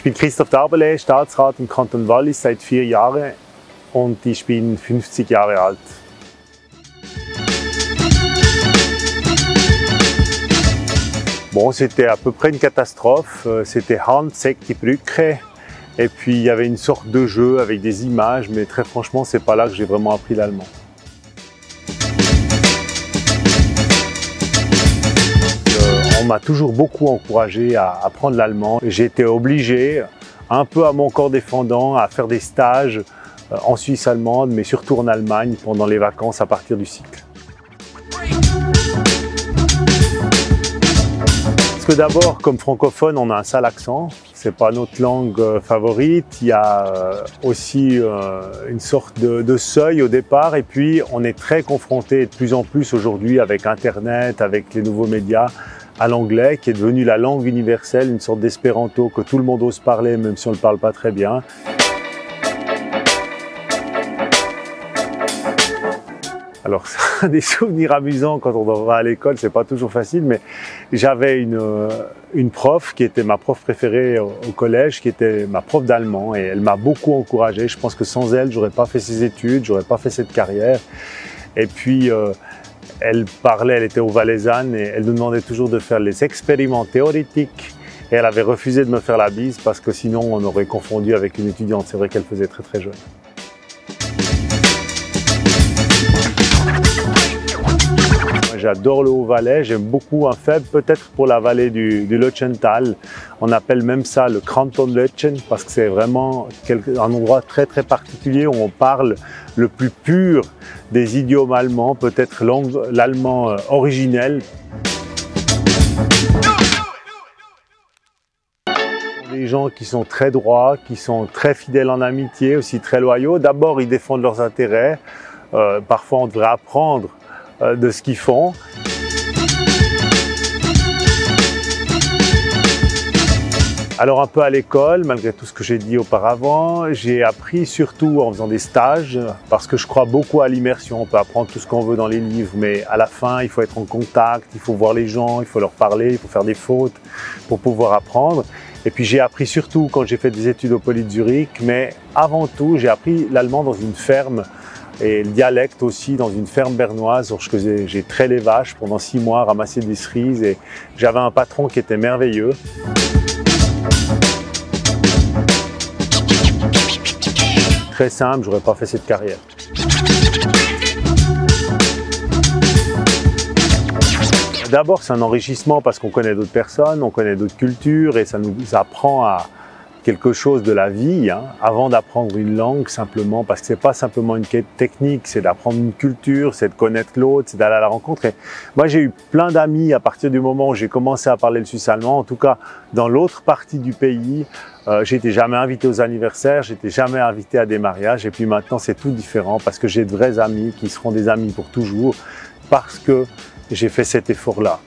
bin Christoph Daberle, Staatsrat im Kanton Wallis seit 4 Jahren und ich bin 50 Jahre alt. Bon, c'était à peu près une catastrophe. C'était Hand, Sek, die Brücke. Et puis il y avait une sorte de jeu avec des images, mais très franchement, c'est pas là que j'ai vraiment appris l'allemand. On m'a toujours beaucoup encouragé à apprendre l'allemand. J'ai été obligé, un peu à mon corps défendant, à faire des stages en Suisse allemande, mais surtout en Allemagne pendant les vacances à partir du cycle. Parce que d'abord, comme francophone, on a un sale accent. C'est pas notre langue favorite. Il y a aussi une sorte de seuil au départ. Et puis, on est très confronté de plus en plus aujourd'hui avec Internet, avec les nouveaux médias, à l'anglais, qui est devenu la langue universelle, une sorte d'espéranto que tout le monde ose parler, même si on ne le parle pas très bien. Alors, ça a des souvenirs amusants quand on va à l'école, c'est pas toujours facile, mais j'avais une prof qui était ma prof préférée au collège, qui était ma prof d'allemand, et elle m'a beaucoup encouragé. Je pense que sans elle, j'aurais pas fait ces études, j'aurais pas fait cette carrière. Et puis, elle parlait, elle était au Valaisanne, et elle nous demandait toujours de faire les expériments théoriques. Et elle avait refusé de me faire la bise parce que sinon on aurait confondu avec une étudiante. C'est vrai qu'elle faisait très très jeune. J'adore le Haut-Valais, j'aime beaucoup un faible peut-être pour la vallée du Lötschental. On appelle même ça le Kanton Lötschen parce que c'est vraiment un endroit très très particulier où on parle le plus pur des idiomes allemands, peut-être l'allemand originel. Des gens qui sont très droits, qui sont très fidèles en amitié, aussi très loyaux. D'abord, ils défendent leurs intérêts. Parfois, on devrait apprendre de ce qu'ils font. Alors un peu à l'école, malgré tout ce que j'ai dit auparavant, j'ai appris surtout en faisant des stages, parce que je crois beaucoup à l'immersion. On peut apprendre tout ce qu'on veut dans les livres, mais à la fin, il faut être en contact, il faut voir les gens, il faut leur parler, il faut faire des fautes pour pouvoir apprendre. Et puis j'ai appris surtout quand j'ai fait des études au Poly de Zurich, mais avant tout, j'ai appris l'allemand dans une ferme et le dialecte aussi dans une ferme bernoise où j'ai traité les vaches pendant 6 mois, ramassé des cerises et j'avais un patron qui était merveilleux. Très simple, j'aurais pas fait cette carrière. D'abord, c'est un enrichissement parce qu'on connaît d'autres personnes, on connaît d'autres cultures et ça nous apprend à quelque chose de la vie, hein, avant d'apprendre une langue simplement, parce que c'est pas simplement une quête technique, c'est d'apprendre une culture, c'est de connaître l'autre, c'est d'aller à la rencontre. Et moi, j'ai eu plein d'amis à partir du moment où j'ai commencé à parler le suisse allemand, en tout cas dans l'autre partie du pays. J'étais jamais invité aux anniversaires, j'étais jamais invité à des mariages, et puis maintenant c'est tout différent parce que j'ai de vrais amis qui seront des amis pour toujours, parce que j'ai fait cet effort-là.